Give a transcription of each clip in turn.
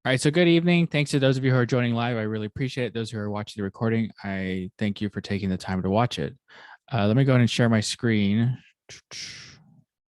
All right, so good evening. Thanks to those of you who are joining live. I really appreciate it. Those who are watching the recording, I thank you for taking the time to watch it. Let me go ahead and share my screen.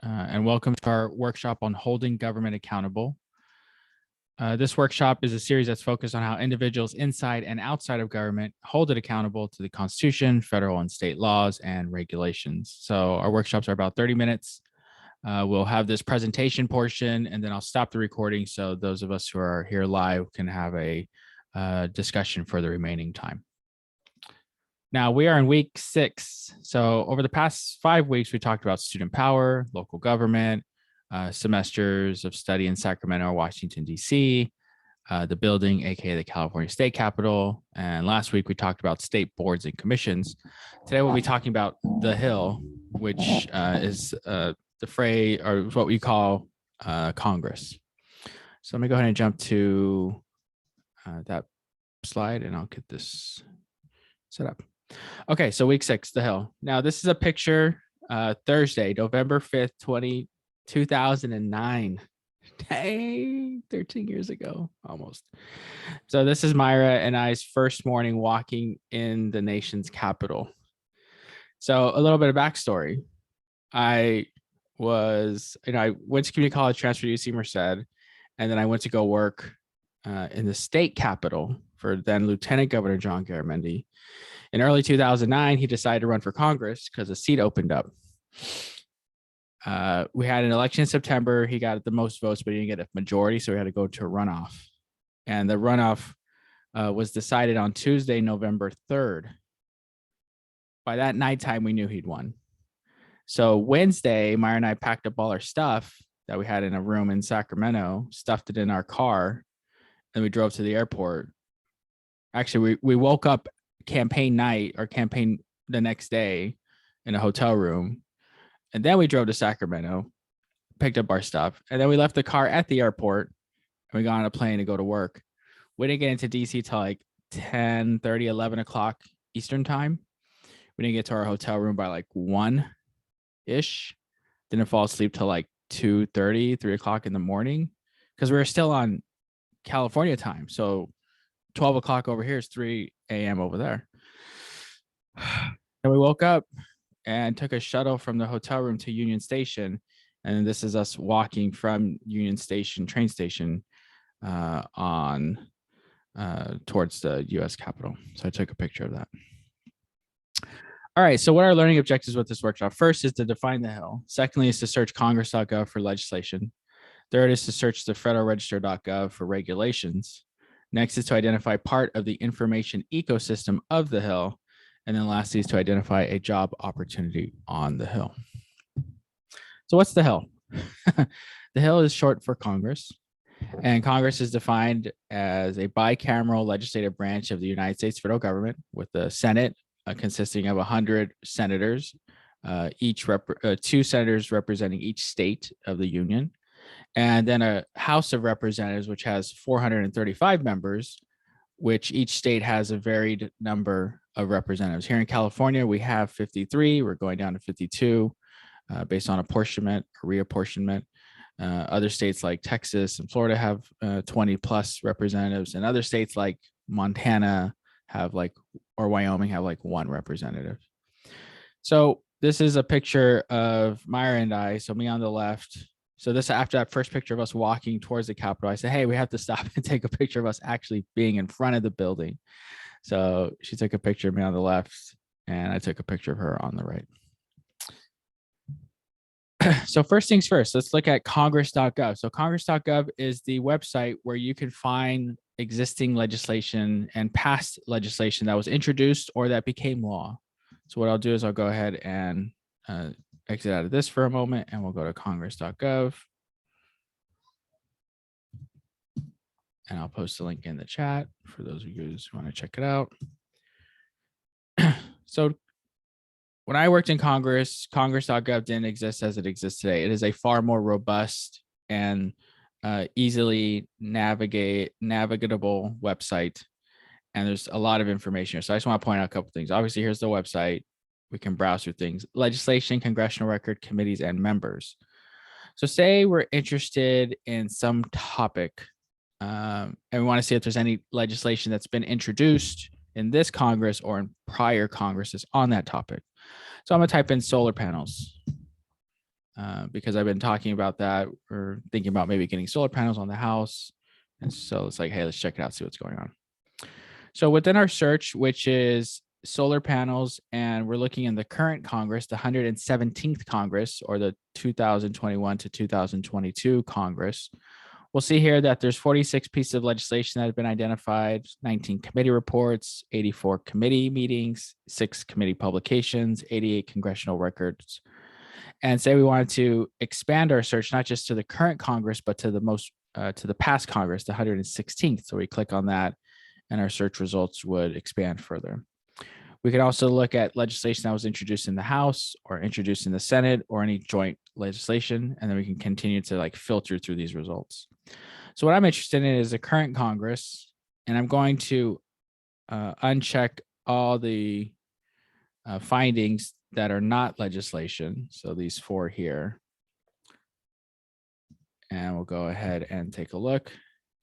And welcome to our workshop on holding government accountable. This workshop is a series that's focused on how individuals inside and outside of government hold it accountable to the Constitution, federal and state laws, and regulations. So our workshops are about 30 minutes. We'll have this presentation portion, and then I'll stop the recording so those of us who are here live can have a discussion for the remaining time. Now, we are in week 6. So over the past 5 weeks, we talked about student power, local government, semesters of study in Sacramento or Washington, D.C., the building, aka the California State Capitol. And last week, we talked about state boards and commissions. Today, we'll be talking about the Hill, which is the fray, or what we call Congress. So let me go ahead and jump to that slide, and I'll get this set up. Okay, so week 6, the Hill. Now, this is a picture Thursday, November 5th, 2009. Dang, 13 years ago, almost. So this is Myra and I's first morning walking in the nation's capital. So a little bit of backstory. I went to community college, transferred to UC Merced, and then I went to go work in the state capitol for then Lieutenant Governor John Garamendi. In early 2009, he decided to run for Congress because a seat opened up. We had an election in September. He got the most votes, but he didn't get a majority, so we had to go to a runoff. And the runoff was decided on Tuesday, November 3rd. By that nighttime, we knew he'd won. So Wednesday, Myra and I packed up all our stuff that we had in a room in Sacramento, stuffed it in our car, and we drove to the airport. Actually, we woke up campaign night or campaign the next day in a hotel room. And then we drove to Sacramento, picked up our stuff, and then we left the car at the airport and we got on a plane to go to work. We didn't get into DC till like 10:30, 11 o'clock Eastern time. We didn't get to our hotel room by like 1-ish. Didn't fall asleep till like 2:30, 3 o'clock in the morning because we were still on California time. So 12 o'clock over here is 3 a.m. over there. And we woke up and took a shuttle from the hotel room to Union Station. And this is us walking from Union Station, train station, towards the U.S. Capitol. So I took a picture of that. All right, so what are our learning objectives with this workshop? First is to define the Hill. Secondly is to search congress.gov for legislation. Third is to search the federalregister.gov for regulations. Next is to identify part of the information ecosystem of the Hill. And then lastly is to identify a job opportunity on the Hill. So what's the Hill? The Hill is short for Congress. And Congress is defined as a bicameral legislative branch of the United States federal government with the Senate consisting of 100 senators, 2 senators representing each state of the union, and then a House of Representatives, which has 435 members, which each state has a varied number of representatives. Here in California, we have 53. We're going down to 52 based on apportionment or reapportionment. Other states like Texas and Florida have 20 plus representatives, and other states like Montana have or Wyoming have 1 representative. So this is a picture of Myra and I. So me on the left. So this after that first picture of us walking towards the Capitol, I said, hey, we have to stop and take a picture of us actually being in front of the building. So she took a picture of me on the left, and I took a picture of her on the right. So first things first, let's look at congress.gov. So congress.gov is the website where you can find existing legislation and past legislation that was introduced or that became law. So what I'll do is I'll go ahead and exit out of this for a moment, and we'll go to congress.gov. And I'll post a link in the chat for those of you who want to check it out. So when I worked in Congress, congress.gov didn't exist as it exists today. It is a far more robust and easily navigatable website. And there's a lot of information here. So I just want to point out a couple things. Obviously, here's the website. We can browse through things: legislation, congressional record, committees, and members. So say we're interested in some topic And we want to see if there's any legislation that's been introduced in this Congress or in prior Congresses on that topic. So I'm going to type in solar panels because I've been talking about that or thinking about maybe getting solar panels on the house. And so it's like, hey, let's check it out, see what's going on. So within our search, which is solar panels, and we're looking in the current Congress, the 117th Congress, or the 2021 to 2022 Congress, we'll see here that there's 46 pieces of legislation that have been identified, 19 committee reports, 84 committee meetings, 6 committee publications, 88 congressional records. And say we wanted to expand our search, not just to the current Congress, but to the past Congress, the 116th. So we click on that and our search results would expand further. We could also look at legislation that was introduced in the House or introduced in the Senate or any joint legislation, and then we can continue to like filter through these results. So what I'm interested in is the current Congress, and I'm going to uncheck all the findings that are not legislation. So these 4 here, and we'll go ahead and take a look.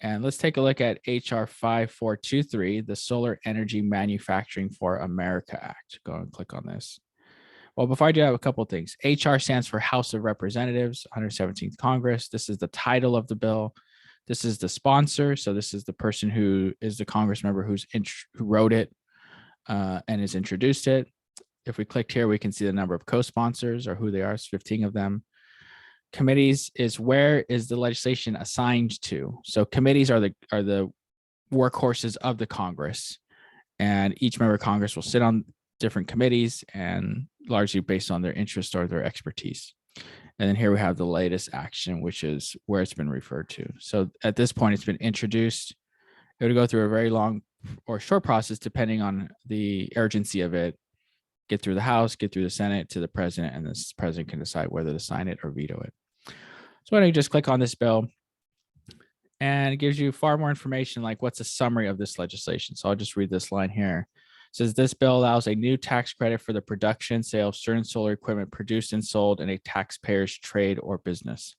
And let's take a look at HR 5423, the Solar Energy Manufacturing for America Act. Go and click on this. Well, before I do, I have a couple of things. HR stands for House of Representatives, 117th Congress. This is the title of the bill. This is the sponsor. So this is the person who is the Congress member who wrote it and has introduced it. If we click here, we can see the number of co-sponsors or who they are. It's 15 of them. Committees is where is the legislation assigned to. So committees are the workhorses of the Congress, and each member of Congress will sit on different committees and largely based on their interest or their expertise. And then here we have the latest action, which is where it's been referred to. So at this point, it's been introduced. It would go through a very long or short process depending on the urgency of it. Get through the House, get through the Senate to the president, and the president can decide whether to sign it or veto it. So why don't you just click on this bill, and it gives you far more information, like what's a summary of this legislation. So I'll just read this line here. It says this bill allows a new tax credit for the production, sale of certain solar equipment produced and sold in a taxpayer's trade or business.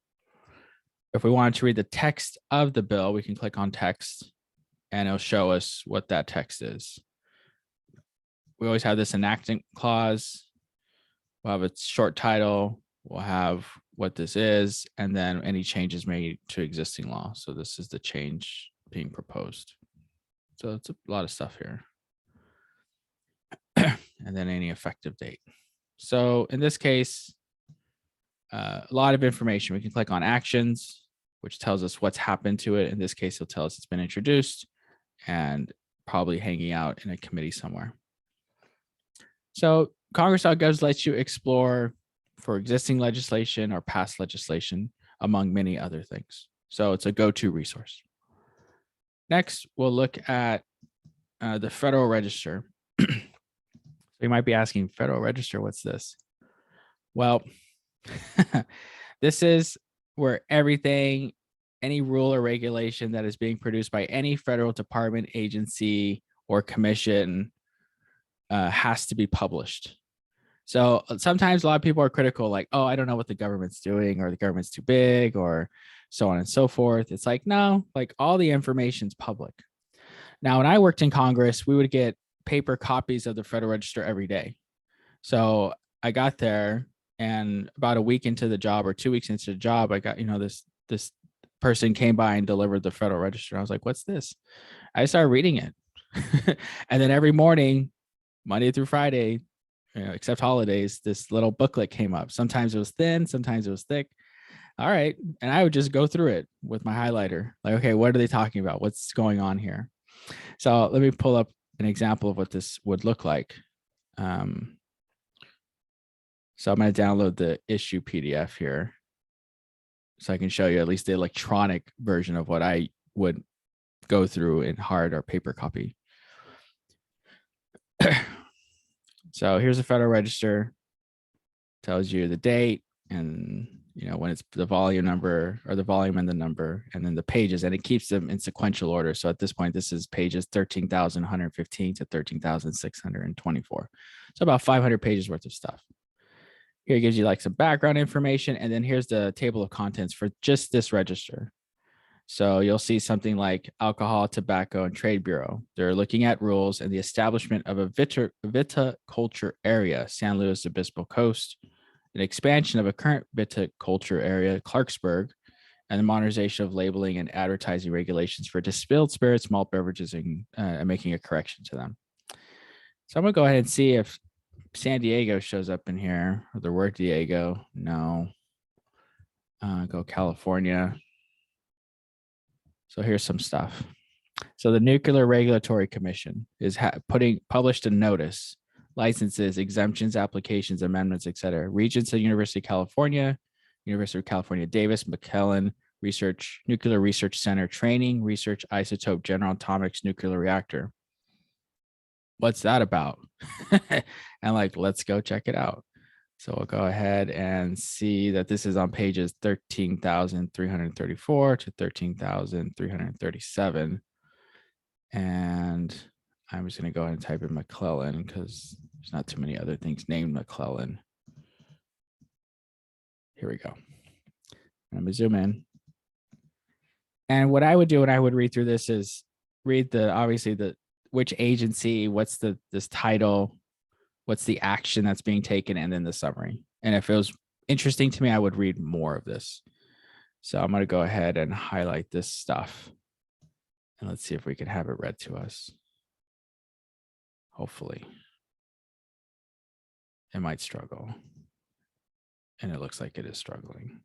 If we wanted to read the text of the bill, we can click on text, and it'll show us what that text is. We always have this enactment clause. We'll have a short title. We'll have what this is, and then any changes made to existing law. So this is the change being proposed. So it's a lot of stuff here. And then any effective date. So in this case, a lot of information. We can click on actions, which tells us what's happened to it. In this case, it'll tell us it's been introduced and probably hanging out in a committee somewhere. So congress.gov lets you explore for existing legislation or past legislation, among many other things. So it's a go-to resource. Next, we'll look at the Federal Register. So you might be asking, Federal Register, what's this? Well, this is where everything, any rule or regulation that is being produced by any federal department, agency, or commission has to be published. So sometimes a lot of people are critical, like, oh, I don't know what the government's doing, or the government's too big, or so on and so forth. It's like, no, like all the information's public. Now, when I worked in Congress, we would get paper copies of the Federal Register every day. So I got there, and about a week into the job or 2 weeks into the job, I got, this person came by and delivered the Federal Register. I was like, what's this? I started reading it. And then every morning, Monday through Friday, except holidays, this little booklet came up. Sometimes it was thin, sometimes it was thick. All right. And I would just go through it with my highlighter. Like, okay, what are they talking about? What's going on here? So let me pull up an example of what this would look like. So I'm going to download the issue PDF here so I can show you at least the electronic version of what I would go through in hard or paper copy. So here's a Federal Register, tells you the date and when it's the volume number or the volume and the number, and then the pages, and it keeps them in sequential order. So at this point, this is pages 13,115 to 13,624. So about 500 pages worth of stuff. Here it gives you like some background information, and then here's the table of contents for just this register. So you'll see something like Alcohol, Tobacco, and Trade Bureau. They're looking at rules and the establishment of a viticulture area, San Luis Obispo Coast, an expansion of a current viticulture area, Clarksburg, and the modernization of labeling and advertising regulations for distilled spirits, malt beverages, and making a correction to them. So I'm going to go ahead and see if San Diego shows up in here, or the word Diego. No. Go California. So here's some stuff. So the Nuclear Regulatory Commission is published a notice, licenses, exemptions, applications, amendments, etc. Regents of University of California, University of California, Davis, McKellen Nuclear Research Center, training, research, isotope, General Atomics nuclear reactor. What's that about? And like, let's go check it out. So we'll go ahead and see that this is on pages 13,334 to 13,337. And I'm just going to go ahead and type in McClellan because there's not too many other things named McClellan. Here we go. I'm going to zoom in. And what I would do when I would read through this is read which agency, what's this title, what's the action that's being taken, and then the summary. And if it was interesting to me, I would read more of this. So I'm going to go ahead and highlight this stuff. And let's see if we can have it read to us. Hopefully. It might struggle. And it looks like it is struggling.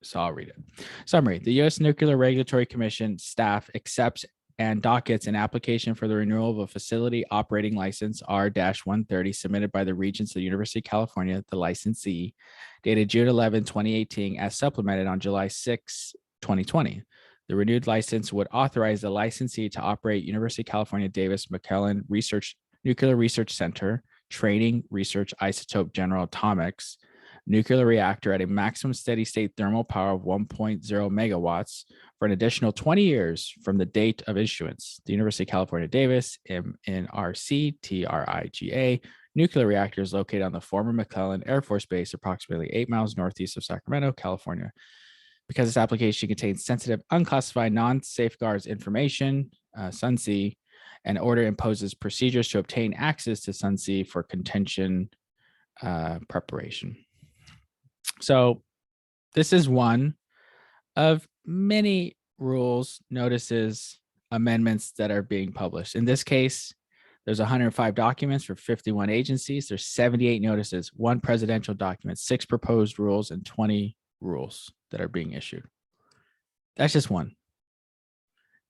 So I'll read it. Summary. The U.S. Nuclear Regulatory Commission staff accepts and dockets an application for the renewal of a facility operating license R-130 submitted by the Regents of the University of California, the licensee, dated June 11, 2018, as supplemented on July 6, 2020. The renewed license would authorize the licensee to operate University of California Davis McKellen Nuclear Research Center, training, research, isotope, General Atomics, nuclear reactor at a maximum steady state thermal power of 1.0 megawatts for an additional 20 years from the date of issuance. The University of California Davis MNRC TRIGA nuclear reactor is located on the former McClellan Air Force Base, approximately 8 miles northeast of Sacramento, California. Because this application contains sensitive, unclassified, non-safeguards information, SUNC, and order imposes procedures to obtain access to SUNC for contention preparation. So this is one of many rules, notices, amendments that are being published. In this case, there's 105 documents for 51 agencies. There's 78 notices, 1 presidential document, 6 proposed rules, and 20 rules that are being issued. That's just one,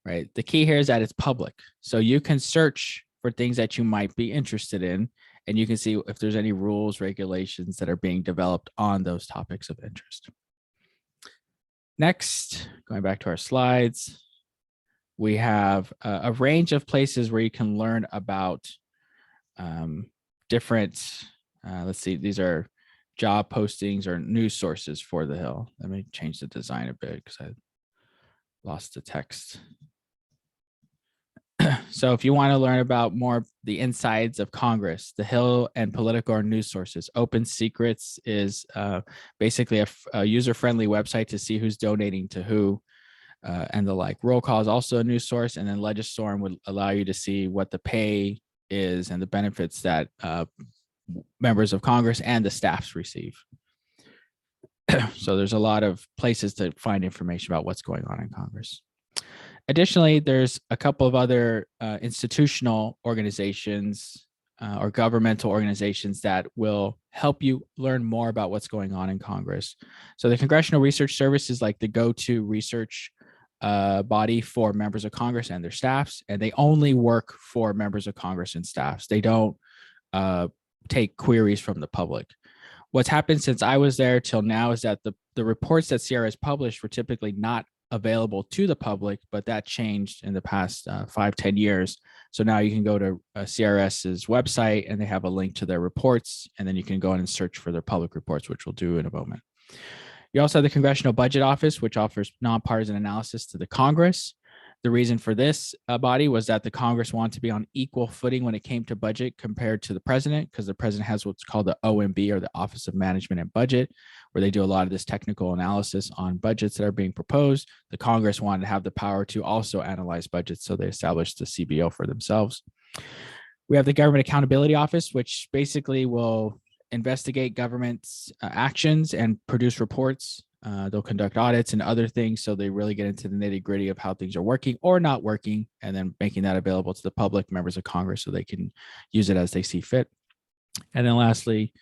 right? The key here is that it's public. So you can search for things that you might be interested in, and you can see if there's any rules, regulations that are being developed on those topics of interest. Next, going back to our slides, we have a range of places where you can learn about different, let's see, these are job postings or news sources for the Hill. Let me change the design a bit because I lost the text. So if you want to learn about more the insides of Congress, the Hill and political or news sources, Open Secrets is basically a user-friendly website to see who's donating to who and the like. Roll Call is also a news source, and then Legistorm would allow you to see what the pay is and the benefits that members of Congress and the staffs receive. So there's a lot of places to find information about what's going on in Congress. Additionally, there's a couple of other institutional organizations or governmental organizations that will help you learn more about what's going on in Congress. So the Congressional Research Service is like the go-to research body for members of Congress and their staffs, and they only work for members of Congress and staffs. They don't take queries from the public. What's happened since I was there till now is that the reports that CRS published were typically not available to the public, but that changed in the past 5-10 years. So now you can go to CRS's website and they have a link to their reports, and then you can go in and search for their public reports, which we'll do in a moment. You also have the Congressional Budget Office, which offers nonpartisan analysis to the Congress. The reason for this body was that the Congress wanted to be on equal footing when it came to budget compared to the president, because the president has what's called the OMB, or the Office of Management and Budget, where they do a lot of this technical analysis on budgets that are being proposed. The Congress wanted to have the power to also analyze budgets, so they established the CBO for themselves. We have the Government Accountability Office, which basically will investigate government's actions and produce reports. They'll conduct audits and other things, so they really get into the nitty-gritty of how things are working or not working, and then making that available to the public, members of Congress, so they can use it as they see fit. And then lastly,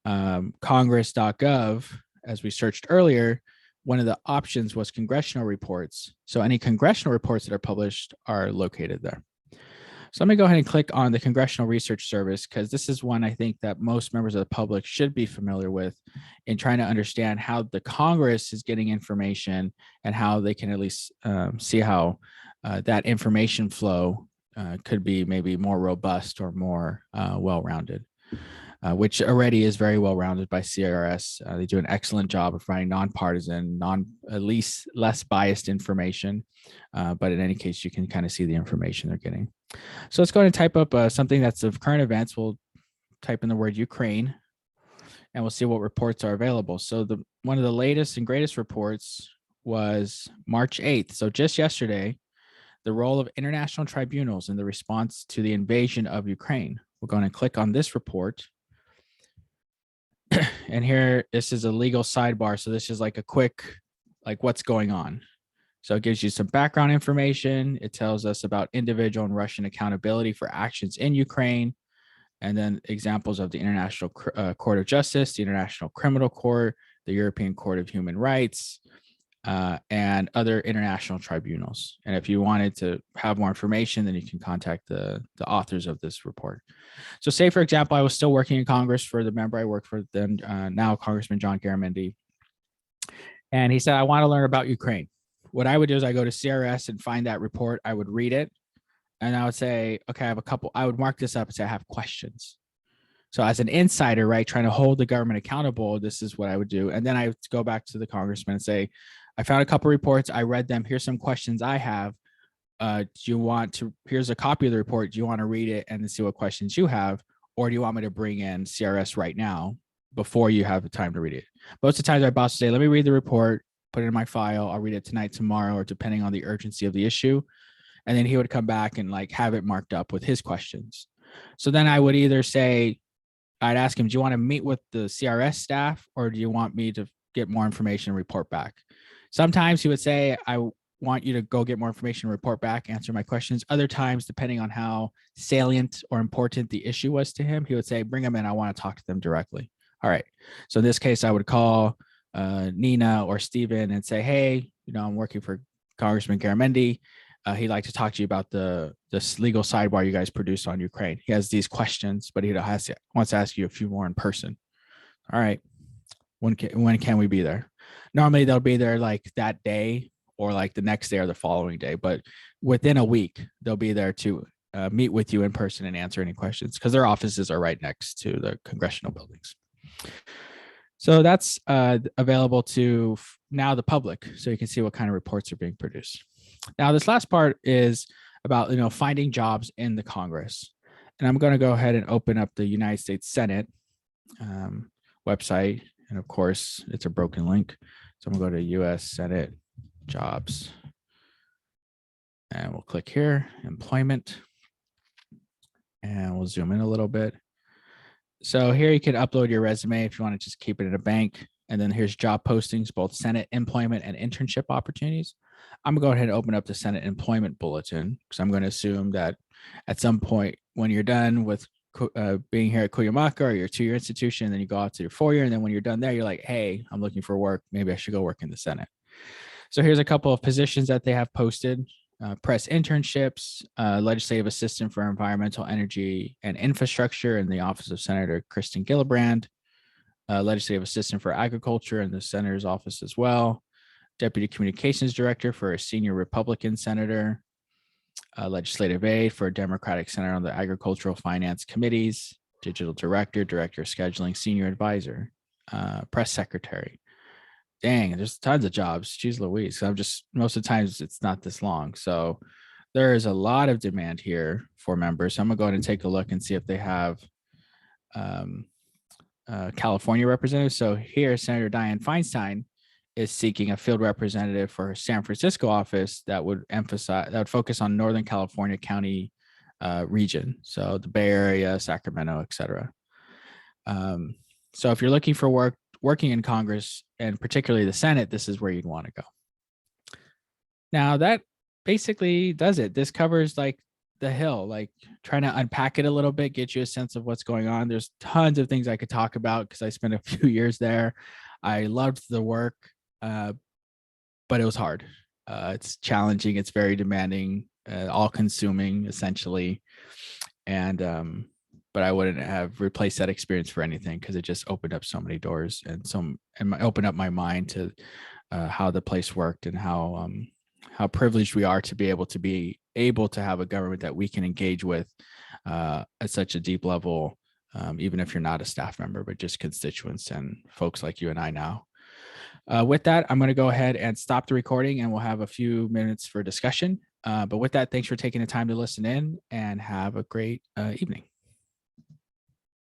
congress.gov, as we searched earlier, one of the options was congressional reports. So any congressional reports that are published are located there. So let me go ahead and click on the Congressional Research Service, because this is one I think that most members of the public should be familiar with in trying to understand how the Congress is getting information and how they can at least see how that information flow could be maybe more robust or more well-rounded, which already is very well-rounded by CRS. They do an excellent job of providing nonpartisan, at least less biased information. But in any case, you can kind of see the information they're getting. So let's go ahead and type up something that's of current events. We'll type in the word Ukraine, and we'll see what reports are available. So one of the latest and greatest reports was March 8th. So just yesterday, the role of international tribunals in the response to the invasion of Ukraine. We're going to click on this report. And here, this is a legal sidebar. So this is like a quick, like what's going on. So it gives you some background information. It tells us about individual and Russian accountability for actions in Ukraine, and then examples of the International Court of Justice, the International Criminal Court, the European Court of Human Rights, and other international tribunals. And if you wanted to have more information, then you can contact the authors of this report. So say, for example, I was still working in Congress for the member I worked for then, now Congressman John Garamendi. And he said, I want to learn about Ukraine. What I would do is I go to CRS and find that report. I would read it, and I would say, okay, I would mark this up and say, I have questions. So as an insider, right, trying to hold the government accountable, this is what I would do. And then I would go back to the congressman and say, I found a couple reports. I read them. Here's some questions I have. Here's a copy of the report. Do you want to read it and then see what questions you have? Or do you want me to bring in CRS right now before you have the time to read it? Most of the times my boss would say, let me read the report, put it in my file. I'll read it tonight, tomorrow, or depending on the urgency of the issue. And then he would come back and like have it marked up with his questions. So then I would either say, I'd ask him, do you want to meet with the CRS staff, or do you want me to get more information and report back? Sometimes he would say, I want you to go get more information and report back, answer my questions. Other times, depending on how salient or important the issue was to him, he would say, bring them in. I want to talk to them directly. All right. So in this case, I would call Nina or Steven and say, hey, I'm working for Congressman Garamendi. He'd like to talk to you about this legal sidebar you guys produced on Ukraine. He has these questions, but he wants to ask you a few more in person. All right. When can we be there? Normally they'll be there like that day or like the next day or the following day, but within a week, they'll be there to meet with you in person and answer any questions, because their offices are right next to the congressional buildings. So that's available to now the public, so you can see what kind of reports are being produced. Now, this last part is about finding jobs in the Congress, and I'm going to go ahead and open up the United States Senate website, and of course, it's a broken link. So I'm going to go to U.S. Senate jobs, and we'll click here, employment, and we'll zoom in a little bit. So here you can upload your resume if you want to just keep it in a bank. And then here's job postings, both Senate employment and internship opportunities. I'm going to go ahead and open up the Senate employment bulletin, because I'm going to assume that at some point when you're done with being here at Cuyamaca or your 2-year institution, then you go out to your 4-year. And then when you're done there, you're like, hey, I'm looking for work. Maybe I should go work in the Senate. So here's a couple of positions that they have posted. Press internships, legislative assistant for environmental, energy, and infrastructure in the office of Senator Kristen Gillibrand, legislative assistant for agriculture in the senator's office as well, deputy communications director for a senior Republican senator, legislative aide for a Democratic senator on the agricultural finance committees, digital director, director of scheduling, senior advisor, press secretary. dang, there's tons of jobs. Jeez Louise. I'm just, most of the times it's not this long. So there is a lot of demand here for members. So I'm gonna go ahead and take a look and see if they have um, California representatives. So here, Senator Dianne Feinstein is seeking a field representative for her San Francisco office that would focus on Northern California County region. So the Bay Area, Sacramento, et cetera. So if you're looking for working in Congress and particularly the Senate, this is where you'd want to go. Now that basically does it. This covers like the Hill, like trying to unpack it a little bit, get you a sense of what's going on. There's tons of things I could talk about because I spent a few years there. I loved the work, but it was hard. It's challenging. It's very demanding, all consuming essentially. And, but I wouldn't have replaced that experience for anything because it just opened up so many doors and opened up my mind to how the place worked and how privileged we are to be able to have a government that we can engage with at such a deep level, even if you're not a staff member, but just constituents and folks like you and I now. With that, I'm going to go ahead and stop the recording and we'll have a few minutes for discussion. But with that, thanks for taking the time to listen in and have a great evening.